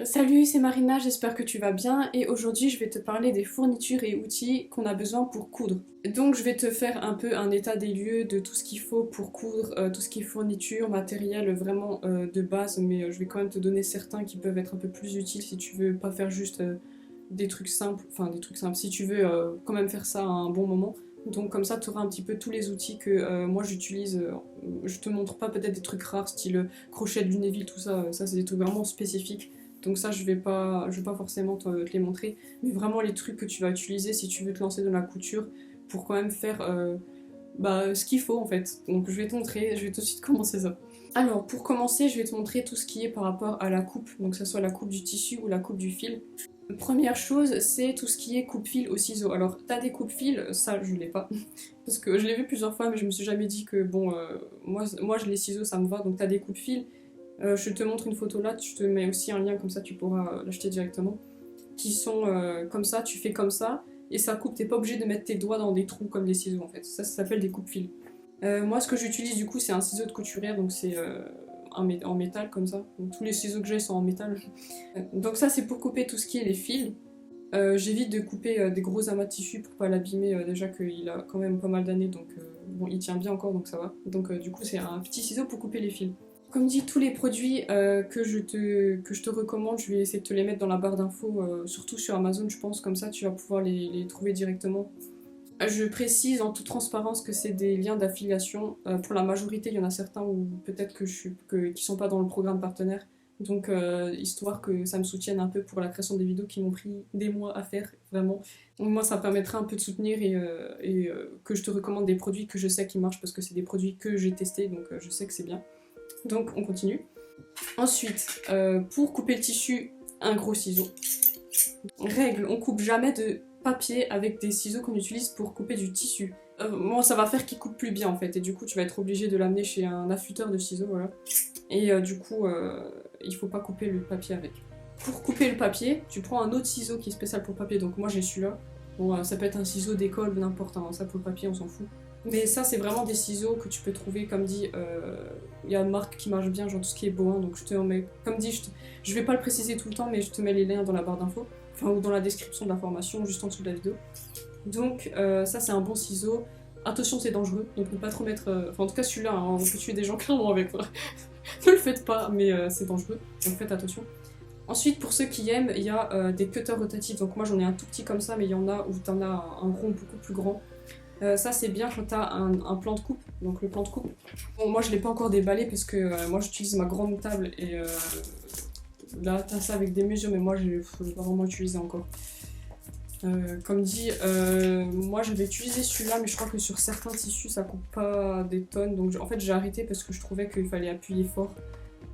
Salut, c'est Marina, j'espère que tu vas bien et aujourd'hui je vais te parler des fournitures et outils qu'on a besoin pour coudre. Donc je vais te faire un peu un état des lieux de tout ce qu'il faut pour coudre, tout ce qui est fourniture, matériel vraiment de base, mais je vais quand même te donner certains qui peuvent être un peu plus utiles si tu veux pas faire juste des trucs simples, enfin des trucs simples, si tu veux quand même faire ça à un bon moment. Donc comme ça tu auras un petit peu tous les outils que moi j'utilise. Je te montre pas peut-être des trucs rares style crochet de Lunéville, tout ça, ça c'est des trucs vraiment spécifiques. Donc ça, je vais pas forcément te les montrer, mais vraiment les trucs que tu vas utiliser si tu veux te lancer dans la couture pour quand même faire ce qu'il faut en fait. Donc je vais te montrer, je vais tout de suite commencer ça. Alors pour commencer, je vais te montrer tout ce qui est par rapport à la coupe, donc que ce soit la coupe du tissu ou la coupe du fil. Première chose, c'est tout ce qui est coupe-fil au ciseau. Alors t'as des coupe-fil, ça je l'ai pas, parce que je l'ai vu plusieurs fois, mais je me suis jamais dit que bon, moi les ciseaux ça me va, donc t'as des coupe-fil. Je te montre une photo là, je te mets aussi un lien comme ça tu pourras l'acheter directement. Qui sont comme ça, tu fais comme ça, et ça coupe, t'es pas obligé de mettre tes doigts dans des trous comme des ciseaux en fait. Ça s'appelle des coupes-fils. Moi ce que j'utilise du coup c'est un ciseau de couturière, donc c'est en métal comme ça. Donc, tous les ciseaux que j'ai sont en métal. Donc ça c'est pour couper tout ce qui est les fils. J'évite de couper des gros amas de tissu pour pas l'abîmer, déjà qu'il a quand même pas mal d'années, donc bon il tient bien encore donc ça va. Donc du coup c'est un petit ciseau pour couper les fils. Comme dit, tous les produits que je te recommande, je vais essayer de te les mettre dans la barre d'infos, surtout sur Amazon, je pense, comme ça tu vas pouvoir les trouver directement. Je précise en toute transparence que c'est des liens d'affiliation. Pour la majorité, il y en a certains où peut-être qui sont pas dans le programme partenaire. Donc, histoire que ça me soutienne un peu pour la création des vidéos qui m'ont pris des mois à faire, vraiment. Donc, moi, ça permettra un peu de soutenir et que je te recommande des produits que je sais qui marchent parce que c'est des produits que j'ai testés, donc je sais que c'est bien. Donc on continue. Ensuite, pour couper le tissu, un gros ciseau. Règle, on coupe jamais de papier avec des ciseaux qu'on utilise pour couper du tissu. Moi ça va faire qu'il coupe plus bien en fait, et du coup tu vas être obligé de l'amener chez un affûteur de ciseaux, voilà. Et du coup, il faut pas couper le papier avec. Pour couper le papier, tu prends un autre ciseau qui est spécial pour le papier, donc moi j'ai celui-là. Bon, ça peut être un ciseau d'école ou n'importe, hein, ça pour le papier on s'en fout. Mais ça, c'est vraiment des ciseaux que tu peux trouver, comme dit, il y a une marque qui marche bien, genre tout ce qui est Boin, donc je te mets, comme dit, je vais pas le préciser tout le temps, mais je te mets les liens dans la barre d'infos, enfin, ou dans la description de la formation, juste en dessous de la vidéo. Donc, ça, c'est un bon ciseau. Attention, c'est dangereux, donc ne pas trop mettre. Enfin, en tout cas, celui-là, hein, on peut tuer des gens clairement avec. Ne le faites pas, mais c'est dangereux, donc faites attention. Ensuite, pour ceux qui aiment, il y a des cutters rotatifs. Donc, moi, j'en ai un tout petit comme ça, mais il y en a où t'en as un rond beaucoup plus grand. Ça c'est bien quand t'as un plan de coupe, donc le plan de coupe. Bon, moi je l'ai pas encore déballé parce que moi j'utilise ma grande table et là t'as ça avec des mesures, mais moi je l'ai pas vraiment utilisé encore. Comme dit, moi j'avais utilisé celui-là, mais je crois que sur certains tissus ça coupe pas des tonnes, donc en fait j'ai arrêté parce que je trouvais qu'il fallait appuyer fort.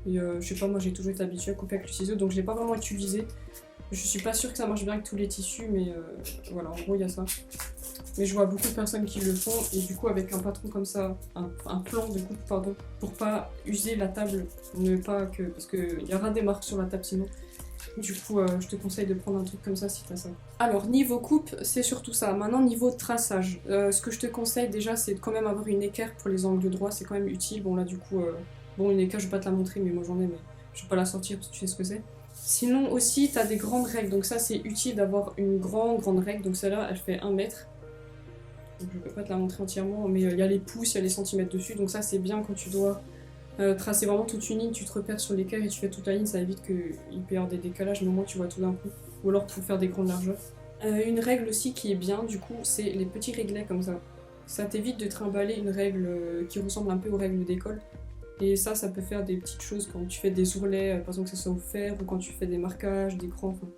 Et je sais pas, moi j'ai toujours été habituée à couper avec le ciseau, donc je l'ai pas vraiment utilisé. Je suis pas sûre que ça marche bien avec tous les tissus, mais voilà, en gros il y a ça. Mais je vois beaucoup de personnes qui le font, et du coup avec un patron comme ça, un plan de coupe, pardon, pour pas user la table, ne pas que, parce qu'il y aura des marques sur la table sinon. Du coup, je te conseille de prendre un truc comme ça si t'as ça. Alors, niveau coupe, c'est surtout ça. Maintenant, niveau traçage, ce que je te conseille déjà, c'est de quand même avoir une équerre pour les angles droits, c'est quand même utile. Bon, là, du coup, bon, une équerre, je vais pas te la montrer, mais moi j'en ai, mais je vais pas la sortir parce que tu sais ce que c'est. Sinon, aussi, t'as des grandes règles, donc ça, c'est utile d'avoir une grande règle. Donc, celle-là, elle fait 1 mètre. Donc, je peux pas te la montrer entièrement, mais il y a les pouces, il y a les centimètres dessus, donc ça, c'est bien quand tu dois tracer vraiment toute une ligne, tu te repères sur l'équerre et tu fais toute la ligne, ça évite qu'il peut y avoir des décalages, mais au moins tu vois tout d'un coup. Ou alors pour faire des grandes largeurs. Une règle aussi qui est bien, du coup, c'est les petits réglets comme ça. Ça t'évite de trimballer une règle qui ressemble un peu aux règles d'école. Et ça peut faire des petites choses quand tu fais des ourlets, par exemple que ce soit au fer, ou quand tu fais des marquages, des crans, enfin,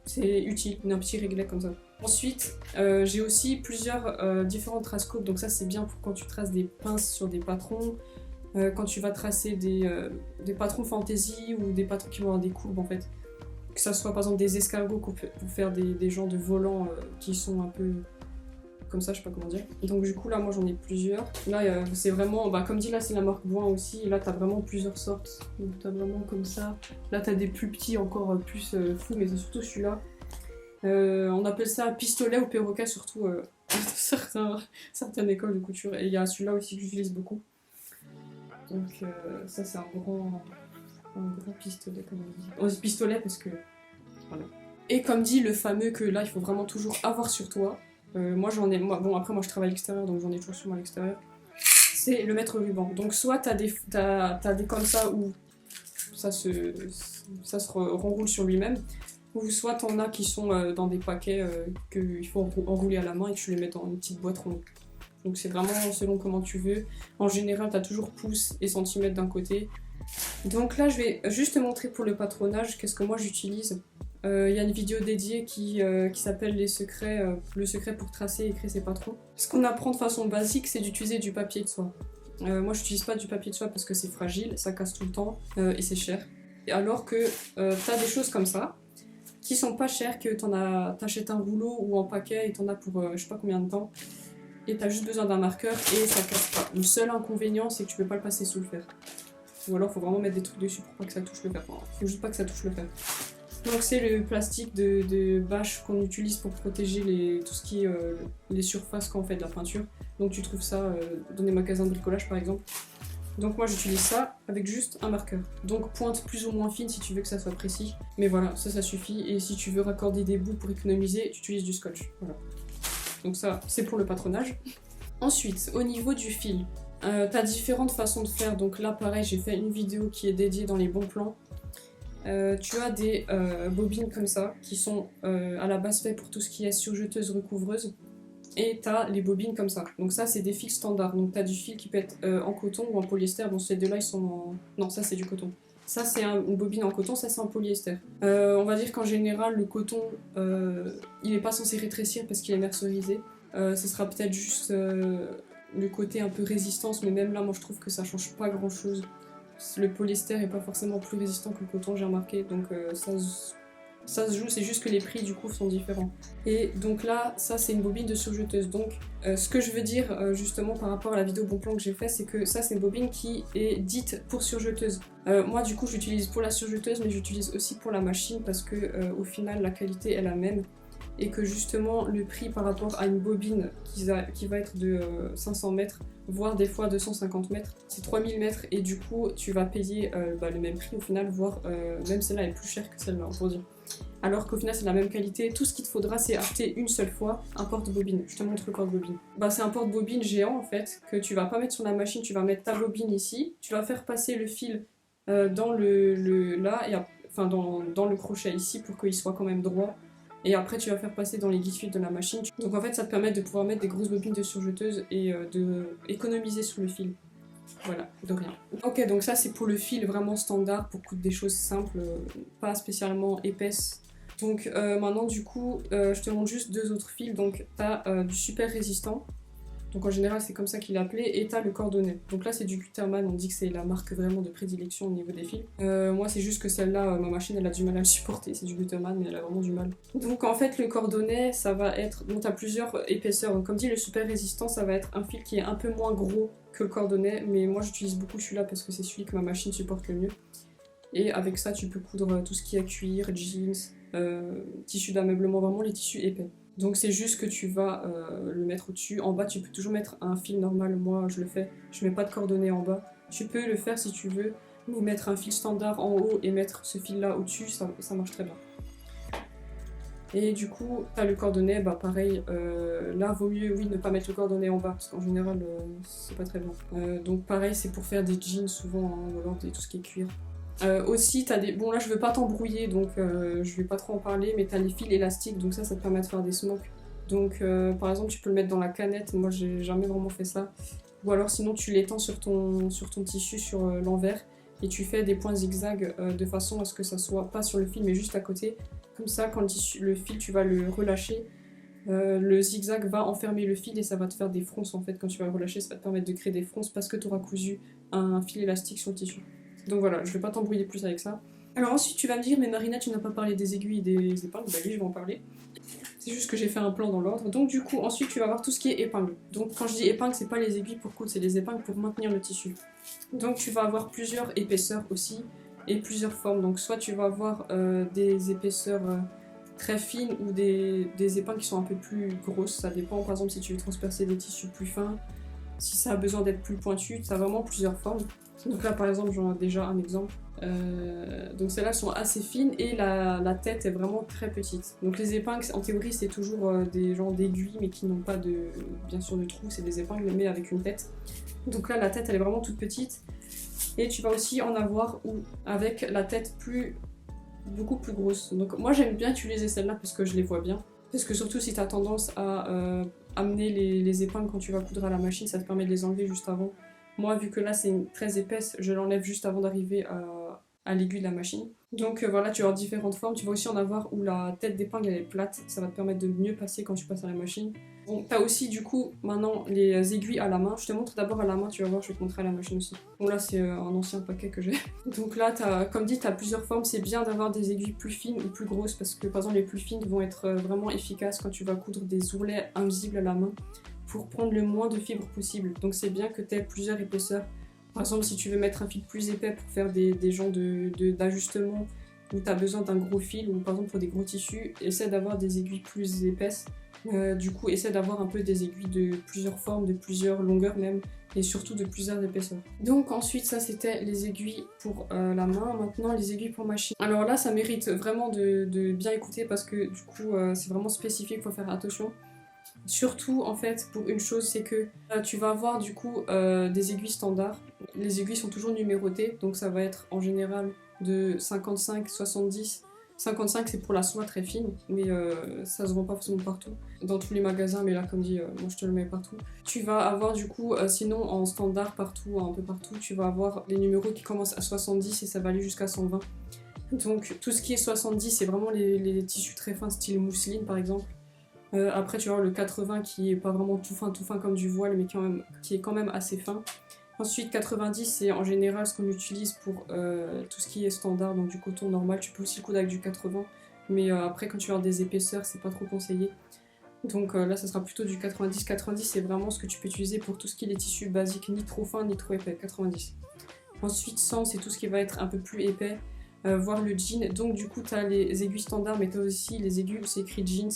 c'est utile, un petit réglet comme ça. Ensuite, j'ai aussi plusieurs différents trace-coupes, donc ça c'est bien pour quand tu traces des pinces sur des patrons, quand tu vas tracer des patrons fantasy ou des patrons qui vont avoir des courbes en fait. Que ça soit par exemple des escargots pour faire des genres de volants qui sont un peu comme ça, je sais pas comment dire. Et donc du coup là moi j'en ai plusieurs. Là c'est vraiment, bah, comme dit là c'est la marque Boin aussi, et là t'as vraiment plusieurs sortes. Donc t'as vraiment comme ça. Là t'as des plus petits encore plus fous, mais c'est surtout celui-là. On appelle ça pistolet ou perroquet surtout dans certaines écoles de couture. Et il y a celui-là aussi que j'utilise beaucoup. Donc ça c'est un grand... Un gros pistolet, comme on dit. On dit pistolet parce que... Voilà. Et comme dit le fameux que là, il faut vraiment toujours avoir sur toi. Moi, j'en ai... Bon, après, moi, je travaille à l'extérieur, donc j'en ai toujours sur moi à l'extérieur. C'est le mettre ruban. Donc, soit t'as des comme ça où ça se renroule sur lui-même, ou soit t'en as qui sont dans des paquets qu'il faut enrouler à la main et que tu les mets dans une petite boîte ronde. Donc c'est vraiment selon comment tu veux. En général, t'as toujours pouces et centimètres d'un côté. Donc là, je vais juste te montrer pour le patronage qu'est-ce que moi j'utilise. Il y a une vidéo dédiée qui s'appelle le secret pour tracer et créer ses patrons. Ce qu'on apprend de façon basique, c'est d'utiliser du papier de soie. Moi, j'utilise pas du papier de soie parce que c'est fragile, ça casse tout le temps et c'est cher. Alors que t'as des choses comme ça qui sont pas chères, que t'achètes un rouleau ou en paquet et t'en as pour je sais pas combien de temps. Et t'as juste besoin d'un marqueur et ça casse pas. Le seul inconvénient, c'est que tu peux pas le passer sous le fer. Ou alors faut vraiment mettre des trucs dessus pour pas que ça touche le fer. Enfin, faut juste pas que ça touche le fer. Donc c'est le plastique de bâche qu'on utilise pour protéger tout ce qui est les surfaces quand on fait de la peinture. Donc tu trouves ça dans des magasins de bricolage par exemple. Donc moi j'utilise ça avec juste un marqueur. Donc pointe plus ou moins fine si tu veux que ça soit précis. Mais voilà, ça suffit. Et si tu veux raccorder des bouts pour économiser, tu utilises du scotch. Voilà. Donc ça, c'est pour le patronage. Ensuite, au niveau du fil, t'as différentes façons de faire. Donc là, pareil, j'ai fait une vidéo qui est dédiée dans les bons plans. Tu as des bobines comme ça, qui sont à la base faites pour tout ce qui est surjeteuse, recouvreuse. Et t'as les bobines comme ça. Donc ça, c'est des fils standards. Donc t'as du fil qui peut être en coton ou en polyester. Bon, ces deux-là, ils sont en... Non, ça, c'est du coton. Ça, c'est une bobine en coton, ça, c'est en polyester. On va dire qu'en général, le coton, il n'est pas censé rétrécir parce qu'il est mercerisé. Ce sera peut-être juste le côté un peu résistance, mais même là, moi, je trouve que ça change pas grand-chose. Le polyester est pas forcément plus résistant que le coton, j'ai remarqué, donc ça se joue, c'est juste que les prix du coup sont différents. Et donc là, ça c'est une bobine de surjeteuse. Donc ce que je veux dire justement par rapport à la vidéo bon plan que j'ai fait, c'est que ça c'est une bobine qui est dite pour surjeteuse. Moi du coup j'utilise pour la surjeteuse, mais j'utilise aussi pour la machine parce que au final la qualité est la même. Et que justement le prix par rapport à une bobine qui va être de 500 mètres, voire des fois 250 mètres, c'est 3000 mètres et du coup tu vas payer le même prix au final, voire même celle-là est plus chère que celle-là pour dire. Alors qu'au final c'est la même qualité, tout ce qu'il te faudra c'est acheter une seule fois un porte-bobine. Je te montre le porte-bobine. C'est un porte-bobine géant en fait, que tu vas pas mettre sur la machine, tu vas mettre ta bobine ici, tu vas faire passer le fil dans là, et enfin dans le crochet ici pour qu'il soit quand même droit. Et après tu vas faire passer dans les guide-fils de la machine. Donc en fait ça te permet de pouvoir mettre des grosses bobines de surjeteuse et de économiser sur le fil. Voilà, de rien. Ok, donc ça c'est pour le fil vraiment standard, pour coudre des choses simples, pas spécialement épaisses. Donc maintenant du coup, je te montre juste deux autres fils. Donc t'as du super résistant. Donc en général c'est comme ça qu'il est appelé, et t'as le cordonnet. Donc là c'est du Gutermann, on dit que c'est la marque vraiment de prédilection au niveau des fils. Moi c'est juste que celle-là, ma machine elle a du mal à le supporter, c'est du Gutermann mais elle a vraiment du mal. Donc en fait le cordonnet ça va être, bon t'as plusieurs épaisseurs, donc comme dit le super résistant ça va être un fil qui est un peu moins gros que le cordonnet, mais moi j'utilise beaucoup celui-là parce que c'est celui que ma machine supporte le mieux. Et avec ça tu peux coudre tout ce qui est cuir, jeans, tissu d'ameublement, vraiment les tissus épais. Donc c'est juste que tu vas le mettre au-dessus. En bas, tu peux toujours mettre un fil normal. Moi, je le fais. Je mets pas de cordonnet en bas. Tu peux le faire si tu veux, mais mettre un fil standard en haut et mettre ce fil-là au-dessus, ça marche très bien. Et du coup, t'as le cordonnet, pareil. Là, vaut mieux, oui, ne pas mettre le cordonnet en bas, parce qu'en général, c'est pas très bien. Donc pareil, c'est pour faire des jeans souvent, hein, ou alors tout ce qui est cuir. Aussi, t'as des... Bon là je veux pas t'embrouiller donc je vais pas trop en parler, mais t'as les fils élastiques, donc ça te permet de faire des smokes. Donc par exemple tu peux le mettre dans la canette, moi j'ai jamais vraiment fait ça. Ou alors sinon tu l'étends sur ton tissu, sur l'envers, et tu fais des points zigzag de façon à ce que ça soit pas sur le fil mais juste à côté. Comme ça quand le fil tu vas le relâcher, le zigzag va enfermer le fil et ça va te faire des fronces en fait. Quand tu vas le relâcher, ça va te permettre de créer des fronces parce que tu auras cousu un fil élastique sur le tissu. Donc voilà, je vais pas t'embrouiller plus avec ça. Alors ensuite tu vas me dire, mais Marina tu n'as pas parlé des aiguilles et des épingles. Bah oui, je vais en parler. C'est juste que j'ai fait un plan dans l'ordre. Donc du coup ensuite tu vas voir tout ce qui est épingle. Donc quand je dis épingle, c'est pas les aiguilles pour coudre, c'est les épingles pour maintenir le tissu. Donc tu vas avoir plusieurs épaisseurs aussi et plusieurs formes. Donc soit tu vas avoir des épaisseurs très fines ou des épingles qui sont un peu plus grosses. Ça dépend par exemple si tu veux transpercer des tissus plus fins, si ça a besoin d'être plus pointu, ça a vraiment plusieurs formes. Donc là par exemple j'en ai déjà un exemple. Donc celles-là sont assez fines et la tête est vraiment très petite. Donc les épingles, en théorie, c'est toujours des genres d'aiguilles mais qui n'ont pas bien sûr de trous, c'est des épingles mais avec une tête. Donc là la tête elle est vraiment toute petite. Et tu vas aussi en avoir avec la tête beaucoup plus grosse. Donc moi j'aime bien utiliser celle-là parce que je les vois bien. Parce que surtout si tu as tendance à amener les épingles quand tu vas coudre à la machine, ça te permet de les enlever juste avant. Moi vu que là c'est très épaisse, je l'enlève juste avant d'arriver à l'aiguille de la machine. Donc voilà, tu vas avoir différentes formes. Tu vas aussi en avoir où la tête d'épingle elle est plate, ça va te permettre de mieux passer quand tu passes à la machine. Bon, t'as aussi du coup maintenant les aiguilles à la main. Je te montre d'abord à la main, tu vas voir, je vais te montrer à la machine aussi. Bon là c'est un ancien paquet que j'ai. Donc là, comme dit, t'as plusieurs formes. C'est bien d'avoir des aiguilles plus fines ou plus grosses parce que par exemple les plus fines vont être vraiment efficaces quand tu vas coudre des ourlets invisibles à la main pour prendre le moins de fibres possible. Donc c'est bien que tu aies plusieurs épaisseurs. Par exemple, si tu veux mettre un fil plus épais pour faire des genres d'ajustement où tu as besoin d'un gros fil, ou par exemple pour des gros tissus, essaie d'avoir des aiguilles plus épaisses. Du coup, essaie d'avoir un peu des aiguilles de plusieurs formes, de plusieurs longueurs même, et surtout de plusieurs épaisseurs. Donc ensuite, ça c'était les aiguilles pour la main. Maintenant, les aiguilles pour machine. Alors là, ça mérite vraiment de bien écouter parce que du coup, c'est vraiment spécifique, il faut faire attention. Surtout en fait pour une chose, c'est que tu vas avoir du coup des aiguilles standards. Les aiguilles sont toujours numérotées, donc ça va être en général de 55, 70. 55 c'est pour la soie très fine, mais ça se vend pas forcément partout, dans tous les magasins, mais là comme dit, moi je te le mets partout. Tu vas avoir du coup, sinon en standard partout, un peu partout, tu vas avoir les numéros qui commencent à 70 et ça va aller jusqu'à 120. Donc tout ce qui est 70 c'est vraiment les tissus très fins style mousseline par exemple. Après, tu vas avoir le 80 qui est pas vraiment tout fin comme du voile, mais qui est quand même assez fin. Ensuite, 90, c'est en général ce qu'on utilise pour tout ce qui est standard, donc du coton normal. Tu peux aussi coudre avec du 80, mais après, quand tu vas avoir des épaisseurs, c'est pas trop conseillé. Donc là, ça sera plutôt du 90. 90, c'est vraiment ce que tu peux utiliser pour tout ce qui est les tissus basiques, ni trop fins ni trop épais. 90. Ensuite, 100, c'est tout ce qui va être un peu plus épais, voire le jean. Donc du coup, tu as les aiguilles standards, mais tu as aussi les aiguilles où c'est écrit jeans.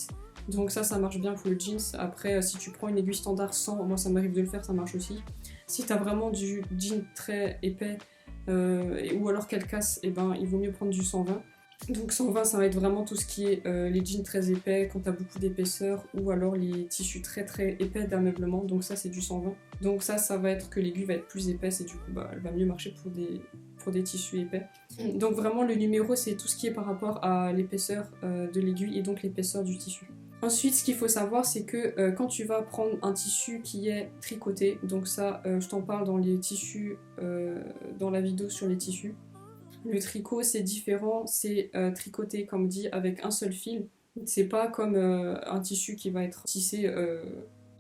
Donc ça marche bien pour le jeans. Après, si tu prends une aiguille standard 100, moi ça m'arrive de le faire, ça marche aussi. Si tu as vraiment du jean très épais, ou alors qu'elle casse, et ben, il vaut mieux prendre du 120. Donc 120, ça va être vraiment tout ce qui est les jeans très épais, quand tu as beaucoup d'épaisseur, ou alors les tissus très très épais d'ameublement, donc ça c'est du 120. Donc ça va être que l'aiguille va être plus épaisse et du coup bah, elle va mieux marcher pour des tissus épais. Donc vraiment le numéro c'est tout ce qui est par rapport à l'épaisseur de l'aiguille et donc l'épaisseur du tissu. Ensuite, ce qu'il faut savoir, c'est que quand tu vas prendre un tissu qui est tricoté, donc ça, je t'en parle dans les tissus, dans la vidéo sur les tissus. Le tricot, c'est différent, c'est tricoté, comme dit, avec un seul fil. C'est pas comme un tissu qui va être tissé,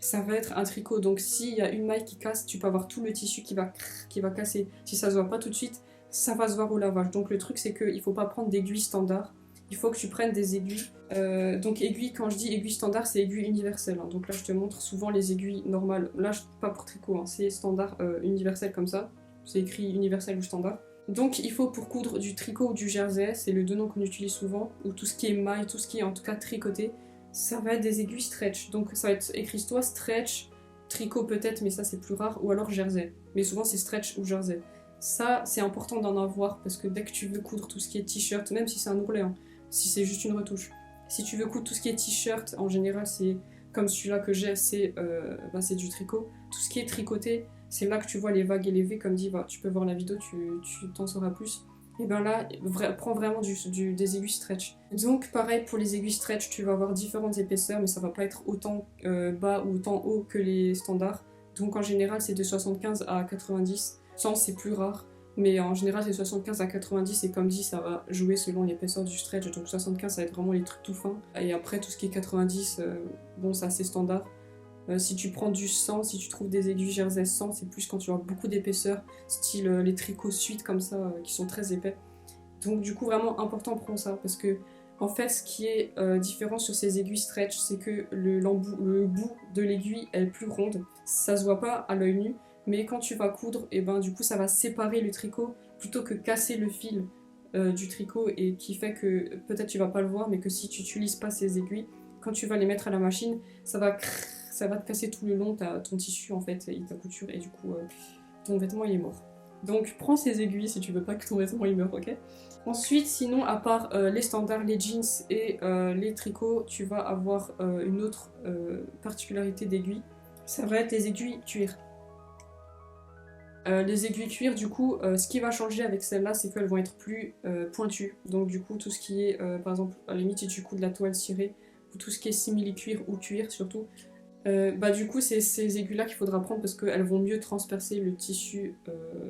ça va être un tricot. Donc s'il y a une maille qui casse, tu peux avoir tout le tissu qui va casser. Si ça se voit pas tout de suite, ça va se voir au lavage. Donc le truc, c'est qu'il faut pas prendre d'aiguilles standard. Il faut que tu prennes des aiguilles. Donc aiguilles, quand je dis aiguille standard, c'est aiguille universelle. Hein. Donc là, je te montre souvent les aiguilles normales. Là, pas pour tricot, hein. C'est standard universel comme ça. C'est écrit universel ou standard. Donc il faut pour coudre du tricot ou du jersey, c'est le deux noms qu'on utilise souvent, ou tout ce qui est maille, tout ce qui est en tout cas tricoté, ça va être des aiguilles stretch. Donc ça va être écrit soit stretch, tricot peut-être, mais ça c'est plus rare, ou alors jersey. Mais souvent c'est stretch ou jersey. Ça, c'est important d'en avoir parce que dès que tu veux coudre tout ce qui est t-shirt, même si c'est un ourlet, hein, si c'est juste une retouche. Si tu veux coudre tout ce qui est t-shirt, en général, c'est comme celui-là que j'ai, c'est du tricot. Tout ce qui est tricoté, c'est là que tu vois les vagues et les V, comme dit, tu peux voir la vidéo, tu t'en sauras plus. Et ben là, prends vraiment des aiguilles stretch. Donc pareil pour les aiguilles stretch, tu vas avoir différentes épaisseurs, mais ça va pas être autant bas ou autant haut que les standards. Donc en général, c'est de 75 à 90. 100, c'est plus rare. Mais en général, c'est 75 à 90 et comme dit, ça va jouer selon l'épaisseur du stretch. Donc 75, ça va être vraiment les trucs tout fins. Et après, tout ce qui est 90, bon, c'est assez standard. Si tu prends du 100, si tu trouves des aiguilles jersey 100, c'est plus quand tu as beaucoup d'épaisseur, style les tricots suite comme ça, qui sont très épais. Donc du coup, vraiment important, prends ça. Parce que, en fait, ce qui est différent sur ces aiguilles stretch, c'est que le bout de l'aiguille est plus ronde. Ça se voit pas à l'œil nu. Mais quand tu vas coudre, et ben du coup ça va séparer le tricot plutôt que casser le fil du tricot et qui fait que peut-être tu vas pas le voir mais que si tu n'utilises pas ces aiguilles, quand tu vas les mettre à la machine, ça va te casser tout le long ton tissu en fait et ta couture et du coup ton vêtement il est mort. Donc prends ces aiguilles si tu veux pas que ton vêtement il meure, ok? Ensuite, sinon, à part les standards, les jeans et les tricots, tu vas avoir une autre particularité d'aiguilles. Ça va être les aiguilles cuir. Les aiguilles cuir, du coup, ce qui va changer avec celles-là, c'est qu'elles vont être plus pointues. Donc du coup, tout ce qui est, par exemple, à la limite, si tu couds de la toile cirée, ou tout ce qui est simili-cuir ou cuir surtout, bah du coup, c'est ces aiguilles-là qu'il faudra prendre parce qu'elles vont mieux transpercer le tissu.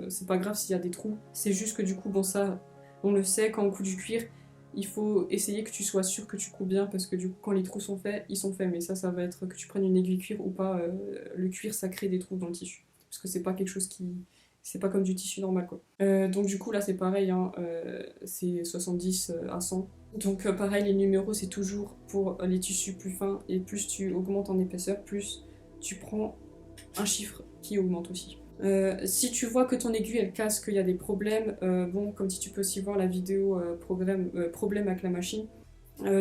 C'est pas grave s'il y a des trous, c'est juste que du coup, bon ça, on le sait, quand on coud du cuir, il faut essayer que tu sois sûr que tu couds bien parce que du coup, quand les trous sont faits, ils sont faits. Mais ça va être que tu prennes une aiguille cuir ou pas, le cuir ça crée des trous dans le tissu. Parce que c'est pas quelque chose qui... C'est pas comme du tissu normal quoi. Donc du coup là c'est pareil, hein, c'est 70 à 100. Donc pareil, les numéros c'est toujours pour les tissus plus fins et plus tu augmentes en épaisseur, plus tu prends un chiffre qui augmente aussi. Si tu vois que ton aiguille elle casse, qu'il y a des problèmes, bon comme si tu peux aussi voir la vidéo problème avec la machine.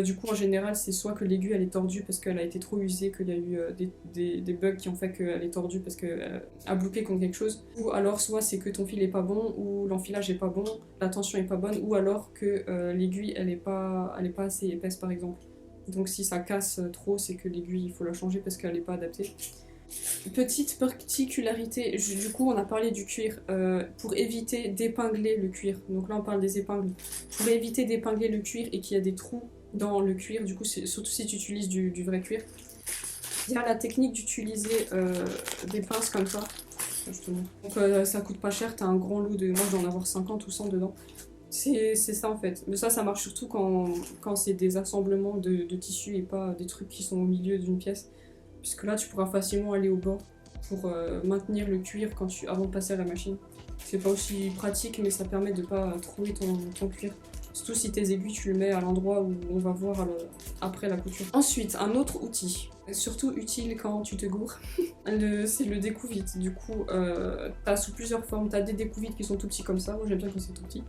Du coup, en général, c'est soit que l'aiguille elle est tordue parce qu'elle a été trop usée, qu'il y a eu des bugs qui ont fait qu'elle est tordue parce qu'elle a bloqué contre quelque chose, ou alors soit c'est que ton fil est pas bon, ou l'enfilage est pas bon, la tension est pas bonne, ou alors que l'aiguille elle est pas assez épaisse par exemple. Donc si ça casse trop, c'est que l'aiguille il faut la changer parce qu'elle est pas adaptée. Petite particularité, du coup on a parlé du cuir, pour éviter d'épingler le cuir, donc là on parle des épingles, pour éviter d'épingler le cuir et qu'il y a des trous dans le cuir, du coup surtout si tu utilises du vrai cuir, il y a la technique d'utiliser des pinces comme ça, justement. Donc ça coûte pas cher, t'as un grand lot de... Moi je dois en avoir 50 ou 100 dedans. C'est ça en fait, mais ça marche surtout quand c'est des assemblements de tissus et pas des trucs qui sont au milieu d'une pièce. Puisque là tu pourras facilement aller au bord pour maintenir le cuir avant de passer à la machine. C'est pas aussi pratique mais ça permet de pas trouer ton cuir. Surtout si tes aiguilles tu le mets à l'endroit où on va voir après la couture. Ensuite, un autre outil, surtout utile quand tu te gourres, c'est le découpe-vite. Du coup, t'as sous plusieurs formes, t'as des découpe-vite qui sont tout petits comme ça, moi j'aime bien quand c'est tout petit.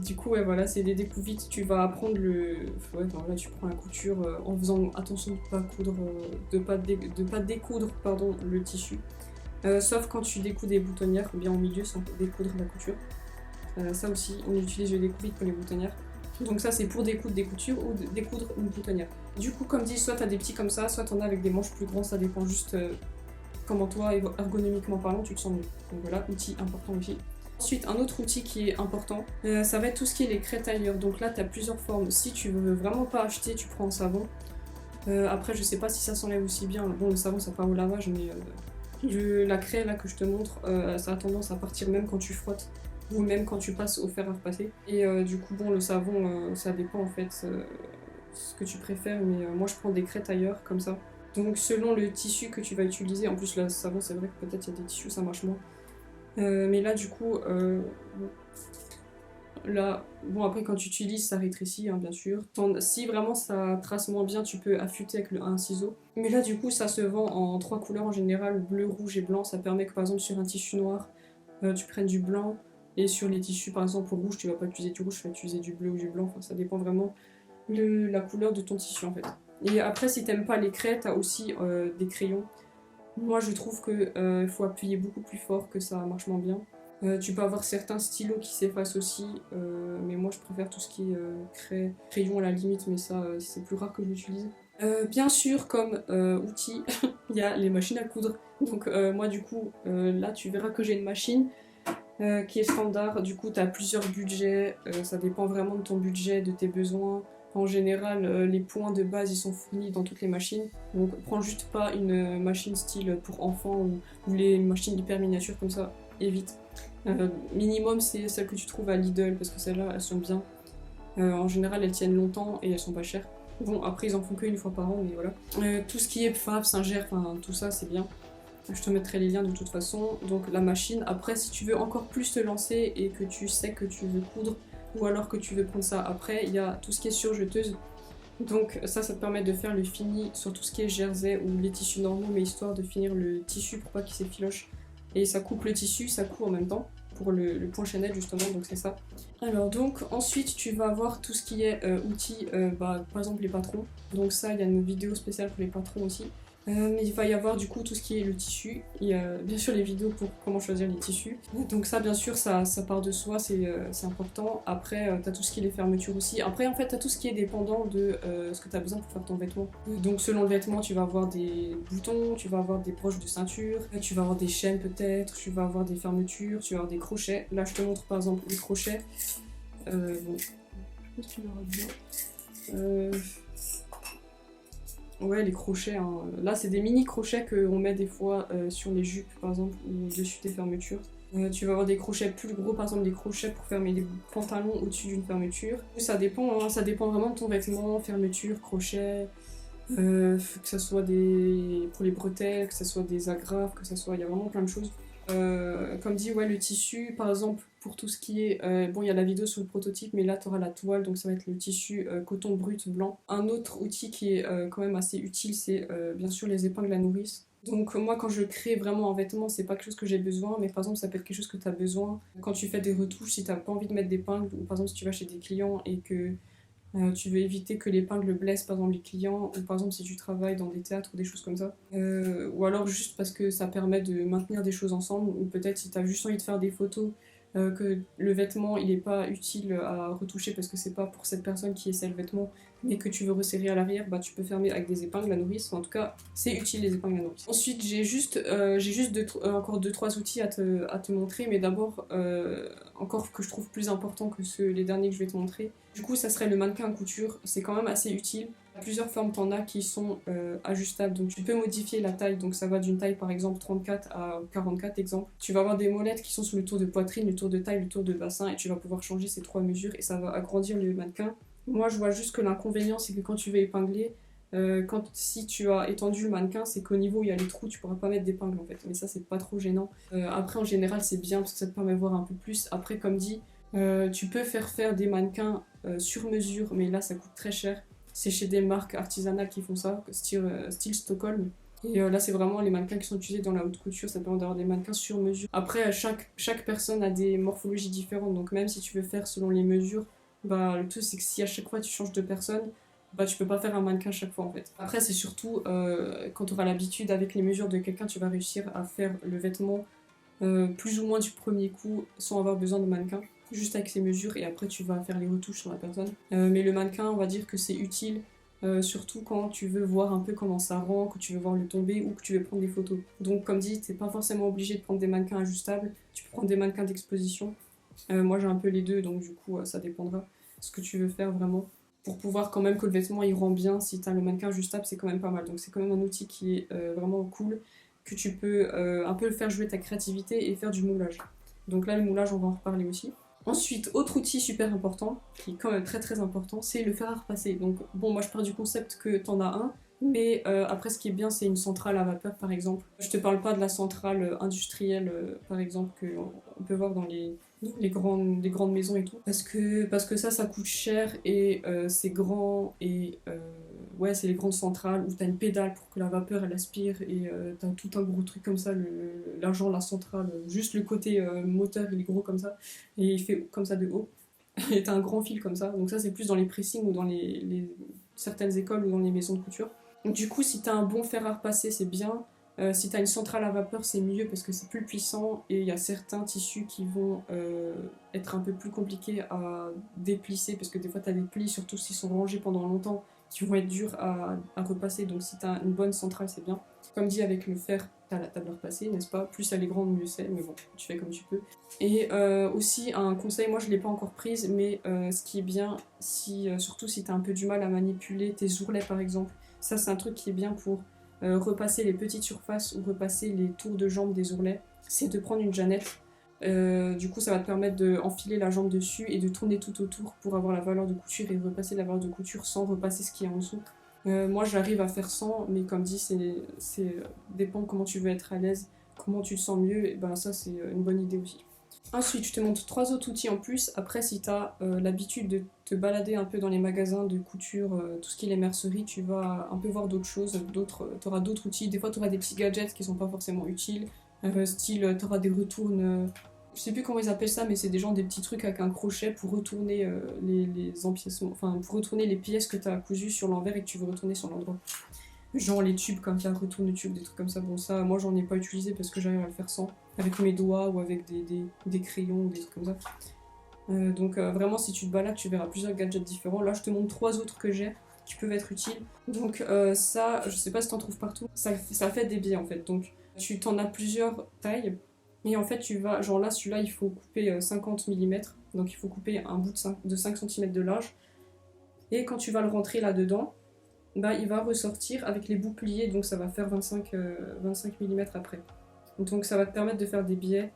Du coup, ouais, voilà, c'est des découpe-vite. Tu vas apprendre ouais, là, tu prends la couture en faisant attention de pas coudre, de pas découdre, pardon, le tissu. Sauf quand tu découds des boutonnières, bien au milieu sans découdre la couture. Ça aussi, on utilise le découpe-vite pour les boutonnières. Donc ça, c'est pour découdre des coutures ou découdre une boutonnière. Du coup, comme dit, soit t'as des petits comme ça, soit t'en as avec des manches plus grands, ça dépend juste comment toi, ergonomiquement parlant, tu te sens mieux. Donc voilà, outil important aussi. Ensuite, un autre outil qui est important, ça va être tout ce qui est les crétailleurs. Donc là, tu as plusieurs formes. Si tu veux vraiment pas acheter, tu prends un savon. Après, je sais pas si ça s'enlève aussi bien. Bon, le savon, ça part au lavage, mais la craie là que je te montre, ça a tendance à partir même quand tu frottes ou même quand tu passes au fer à repasser. Et du coup, bon, le savon, ça dépend en fait ce que tu préfères, mais moi, je prends des crétailleurs comme ça. Donc, selon le tissu que tu vas utiliser, en plus, le savon, c'est vrai que peut-être il y a des tissus, ça marche moins. Mais là du coup, là, bon après quand tu utilises ça rétrécit hein, bien sûr. Si vraiment ça trace moins bien tu peux affûter avec un ciseau. Mais là du coup ça se vend en 3 couleurs en général, bleu, rouge et blanc. Ça permet que par exemple sur un tissu noir tu prennes du blanc. Et sur les tissus par exemple rouge tu vas pas utiliser du rouge, tu vas utiliser du bleu ou du blanc. Enfin ça dépend vraiment de la couleur de ton tissu en fait. Et après si t'aimes pas les craies, t'as aussi des crayons. Moi je trouve qu'il faut appuyer beaucoup plus fort, que ça marche moins bien. Tu peux avoir certains stylos qui s'effacent aussi, mais moi je préfère tout ce qui est crayon à la limite, mais ça c'est plus rare que je l'utilise. Bien sûr comme outil, il y a les machines à coudre. Donc moi du coup, là tu verras que j'ai une machine qui est standard. Du coup tu as plusieurs budgets, ça dépend vraiment de ton budget, de tes besoins. En général, les points de base ils sont fournis dans toutes les machines. Donc prends juste pas une machine style pour enfants ou les machines hyper miniatures comme ça, évite. Minimum c'est celles que tu trouves à Lidl parce que celles-là elles sont bien. En général elles tiennent longtemps et elles sont pas chères. Bon après ils en font qu'une fois par an mais voilà. Tout ce qui est Pfaff, Singer, enfin tout ça c'est bien. Je te mettrai les liens de toute façon. Donc la machine, après si tu veux encore plus te lancer et que tu sais que tu veux coudre ou alors que tu veux prendre ça après, il y a tout ce qui est surjeteuse. Donc ça te permet de faire le fini sur tout ce qui est jersey ou les tissus normaux, mais histoire de finir le tissu pour pas qu'il s'effiloche. Et ça coupe le tissu, ça coud en même temps, pour le point chaînette justement, donc c'est ça. Alors donc ensuite tu vas avoir tout ce qui est outils, par exemple les patrons. Donc ça il y a une vidéo spéciale pour les patrons aussi. Mais il va y avoir du coup tout ce qui est le tissu. Il y a bien sûr les vidéos pour comment choisir les tissus. Donc ça bien sûr ça part de soi, c'est important. Après t'as tout ce qui est les fermetures aussi. Après en fait t'as tout ce qui est dépendant de ce que t'as besoin pour faire ton vêtement. Donc selon le vêtement tu vas avoir des boutons, tu vas avoir des broches de ceinture, tu vas avoir des chaînes peut-être, tu vas avoir des fermetures, tu vas avoir des crochets. Là je te montre par exemple les crochets. Bon, je sais pas si tu verras bien. Ouais, les crochets, hein. Là c'est des mini crochets qu'on met des fois sur les jupes par exemple ou dessus des fermetures. Tu vas avoir des crochets plus gros, par exemple des crochets pour fermer les pantalons au-dessus d'une fermeture. Ça dépend, hein, ça dépend vraiment de ton vêtement, fermeture, crochet, que ce soit pour les bretelles, que ce soit des agrafes, que ce soit, il y a vraiment plein de choses. Comme dit, ouais, le tissu, par exemple, pour tout ce qui est... bon, il y a la vidéo sur le prototype, mais là, tu auras la toile, donc ça va être le tissu coton brut blanc. Un autre outil qui est quand même assez utile, c'est bien sûr les épingles à nourrice. Donc moi, quand je crée vraiment un vêtement, c'est pas quelque chose que j'ai besoin, mais par exemple, ça peut être quelque chose que tu as besoin. Quand tu fais des retouches, si tu n'as pas envie de mettre d'épingles, ou par exemple, si tu vas chez des clients et que tu veux éviter que l'épingle blesse par exemple les clients, ou par exemple si tu travailles dans des théâtres ou des choses comme ça. Ou alors juste parce que ça permet de maintenir des choses ensemble, ou peut-être si tu as juste envie de faire des photos, que le vêtement il n'est pas utile à retoucher parce que c'est pas pour cette personne qui essaie le vêtement, mais que tu veux resserrer à l'arrière, bah tu peux fermer avec des épingles à nourrice. En tout cas, c'est utile les épingles à nourrice. Ensuite, j'ai juste encore 2-3 outils à te montrer, mais d'abord, encore que je trouve plus important que les derniers que je vais te montrer. Du coup, ça serait le mannequin à couture. C'est quand même assez utile. Il y a plusieurs formes, t'en as qui sont ajustables, donc tu peux modifier la taille, donc ça va d'une taille par exemple 34 à 44 exemple. Tu vas avoir des molettes qui sont sur le tour de poitrine, le tour de taille, le tour de bassin, et tu vas pouvoir changer ces 3 mesures et ça va agrandir le mannequin. Moi je vois juste que l'inconvénient c'est que quand tu veux épingler, si tu as étendu le mannequin, c'est qu'au niveau où il y a les trous, tu pourras pas mettre d'épingle en fait, mais ça c'est pas trop gênant. Après en général c'est bien parce que ça te permet de voir un peu plus. Après comme dit, tu peux faire des mannequins sur mesure, mais là ça coûte très cher. C'est chez des marques artisanales qui font ça, style Stockholm. Et là, c'est vraiment les mannequins qui sont utilisés dans la haute couture, ça permet d'avoir des mannequins sur mesure. Après, chaque personne a des morphologies différentes, donc même si tu veux faire selon les mesures, bah, le tout c'est que si à chaque fois tu changes de personne, bah, tu peux pas faire un mannequin chaque fois en fait. Après, c'est surtout quand tu auras l'habitude avec les mesures de quelqu'un, tu vas réussir à faire le vêtement plus ou moins du premier coup sans avoir besoin de mannequin, juste avec ses mesures, et après tu vas faire les retouches sur la personne. Mais le mannequin, on va dire que c'est utile, surtout quand tu veux voir un peu comment ça rend, que tu veux voir le tomber ou que tu veux prendre des photos. Donc comme dit, t'es pas forcément obligé de prendre des mannequins ajustables, tu peux prendre des mannequins d'exposition. Moi j'ai un peu les deux, donc du coup ça dépendra ce que tu veux faire vraiment. Pour pouvoir quand même que le vêtement il rend bien, si t'as le mannequin ajustable c'est quand même pas mal. Donc c'est quand même un outil qui est vraiment cool, que tu peux un peu faire jouer ta créativité et faire du moulage. Donc là le moulage on va en reparler aussi. Ensuite, autre outil super important, qui est quand même très très important, c'est le fer à repasser. Donc bon, moi je pars du concept que t'en as un, mais après ce qui est bien c'est une centrale à vapeur par exemple. Je te parle pas de la centrale industrielle par exemple qu'on peut voir dans les grandes maisons et tout. Parce que ça coûte cher et c'est grand et ouais, c'est les grandes centrales où t'as une pédale pour que la vapeur elle aspire et t'as tout un gros truc comme ça, l'argent, la centrale, juste le côté moteur il est gros comme ça et il fait comme ça de haut. Et t'as un grand fil comme ça, donc ça c'est plus dans les pressings ou dans certaines écoles ou dans les maisons de couture. Donc, du coup, si t'as un bon fer à repasser, c'est bien. Si t'as une centrale à vapeur, c'est mieux parce que c'est plus puissant et il y a certains tissus qui vont être un peu plus compliqués à déplisser parce que des fois t'as des plis, surtout s'ils sont rangés pendant longtemps, qui vont être durs à repasser. Donc si t'as une bonne centrale, c'est bien. Comme dit, avec le fer, t'as la table à repasser, n'est-ce pas? Plus elle est grande, mieux c'est, mais bon, tu fais comme tu peux. Et aussi, un conseil, moi je l'ai pas encore prise, mais ce qui est bien, surtout si t'as un peu du mal à manipuler tes ourlets par exemple, ça c'est un truc qui est bien pour repasser les petites surfaces ou repasser les tours de jambes des ourlets, c'est de prendre une jeannette. Du coup ça va te permettre d'enfiler la jambe dessus et de tourner tout autour pour avoir la valeur de couture et repasser la valeur de couture sans repasser ce qui est en dessous. Moi j'arrive à faire sans, mais comme dit c'est dépend comment tu veux être à l'aise, comment tu te sens mieux, et ben ça c'est une bonne idée aussi. Ensuite, je te montre 3 autres outils en plus. Après, si tu as l'habitude de te balader un peu dans les magasins de couture, tout ce qui est les merceries, tu vas un peu voir d'autres choses, tu auras d'autres outils. Des fois, tu auras des petits gadgets qui sont pas forcément utiles, style tu auras des retournes, je sais plus comment ils appellent ça, mais c'est des petits trucs avec un crochet pour retourner les empiècements, enfin pour retourner les pièces que tu as cousues sur l'envers et que tu veux retourner sur l'endroit. Genre les tubes comme ça, retourne tube, des trucs comme ça. Bon ça, moi j'en ai pas utilisé parce que j'arrive à le faire sans, avec mes doigts ou avec des crayons ou des trucs comme ça. Donc vraiment si tu te balades tu verras plusieurs gadgets différents. Là je te montre 3 autres que j'ai qui peuvent être utiles. Donc ça, je sais pas si t'en trouves partout, ça fait des biais en fait. Donc tu t'en as plusieurs tailles. Et en fait tu vas, genre là celui-là il faut couper 50 mm. Donc il faut couper un bout de 5 cm de large. Et quand tu vas le rentrer là-dedans, bah, il va ressortir avec les boucliers, donc ça va faire 25 mm après. Donc ça va te permettre de faire des biais.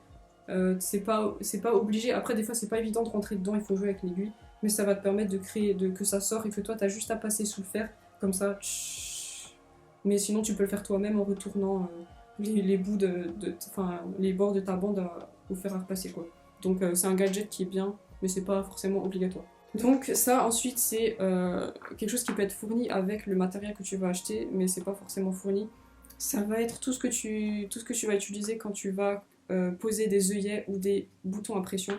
C'est pas obligé. Après, des fois, c'est pas évident de rentrer dedans, il faut jouer avec l'aiguille. Mais ça va te permettre de créer, que ça sort et que toi, t'as juste à passer sous le fer, comme ça. Mais sinon, tu peux le faire toi-même en retournant les bouts les bords de ta bande au fer à repasser, quoi. Donc c'est un gadget qui est bien, mais c'est pas forcément obligatoire. Donc ça ensuite c'est quelque chose qui peut être fourni avec le matériel que tu vas acheter, mais c'est pas forcément fourni. Ça va être tout ce que tu vas utiliser quand tu vas poser des œillets ou des boutons à pression.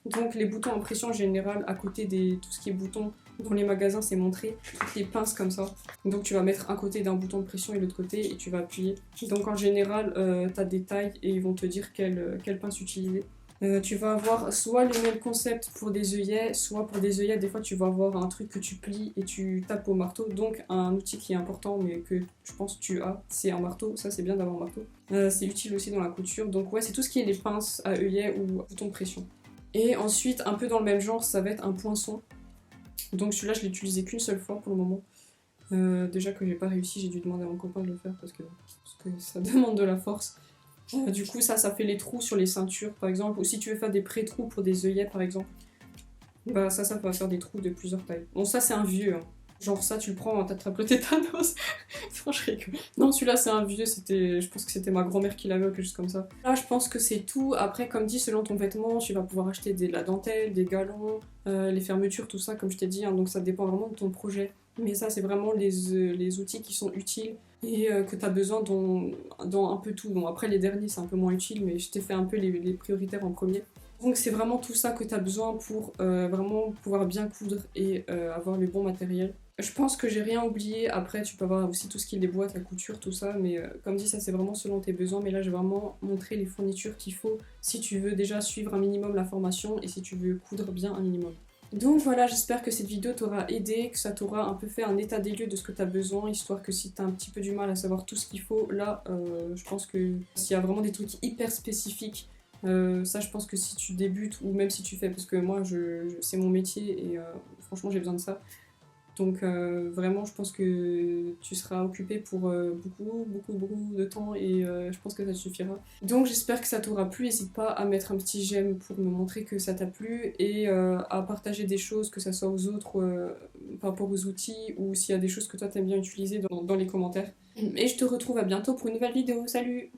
Donc les boutons à pression en général, à côté de tout ce qui est boutons, dans les magasins c'est montré, toutes les pinces comme ça. Donc tu vas mettre un côté d'un bouton de pression et l'autre côté et tu vas appuyer. Donc en général t'as des tailles et ils vont te dire quelle pince utiliser. Tu vas avoir soit le même concept pour des œillets, soit pour des œillets, des fois tu vas avoir un truc que tu plies et tu tapes au marteau. Donc un outil qui est important mais que je pense que tu as, c'est un marteau. Ça c'est bien d'avoir un marteau. C'est utile aussi dans la couture. Donc ouais, c'est tout ce qui est les pinces à œillets ou boutons de pression. Et ensuite, un peu dans le même genre, ça va être un poinçon. Donc celui-là je l'ai utilisé qu'une seule fois pour le moment. Déjà que j'ai pas réussi, j'ai dû demander à mon copain de le faire parce que ça demande de la force. Du coup, ça fait les trous sur les ceintures, par exemple. Ou si tu veux faire des pré-trous pour des œillets, par exemple. Bah ça va faire des trous de plusieurs tailles. Bon, ça, c'est un vieux. Hein. Genre ça, tu le prends, t'attrapes le tétanos. Non, je rigole. Non, celui-là, c'est un vieux. Je pense que c'était ma grand-mère qui l'avait ou quelque chose comme ça. Là, je pense que c'est tout. Après, comme dit, selon ton vêtement, tu vas pouvoir acheter de la dentelle, des galons, les fermetures, tout ça, comme je t'ai dit. Hein. Donc ça dépend vraiment de ton projet. Mais ça, c'est vraiment les outils qui sont utiles et que tu as besoin dans un peu tout. Bon, après, les derniers, c'est un peu moins utile, mais je t'ai fait un peu les prioritaires en premier. Donc, c'est vraiment tout ça que tu as besoin pour vraiment pouvoir bien coudre et avoir le bon matériel. Je pense que j'ai rien oublié. Après, tu peux avoir aussi tout ce qui est les boîtes, la couture, tout ça. Mais comme dit, ça, c'est vraiment selon tes besoins. Mais là, j'ai vraiment montré les fournitures qu'il faut si tu veux déjà suivre un minimum la formation et si tu veux coudre bien un minimum. Donc voilà, j'espère que cette vidéo t'aura aidé, que ça t'aura un peu fait un état des lieux de ce que t'as besoin, histoire que si t'as un petit peu du mal à savoir tout ce qu'il faut, là, je pense que s'il y a vraiment des trucs hyper spécifiques, ça je pense que si tu débutes, ou même si tu fais, parce que moi c'est mon métier et franchement j'ai besoin de ça. Donc vraiment je pense que tu seras occupé pour beaucoup de temps et je pense que ça te suffira. Donc j'espère que ça t'aura plu, n'hésite pas à mettre un petit j'aime pour me montrer que ça t'a plu et à partager des choses, que ça soit aux autres par rapport aux outils ou s'il y a des choses que toi t'aimes bien utiliser dans les commentaires. Et je te retrouve à bientôt pour une nouvelle vidéo, salut!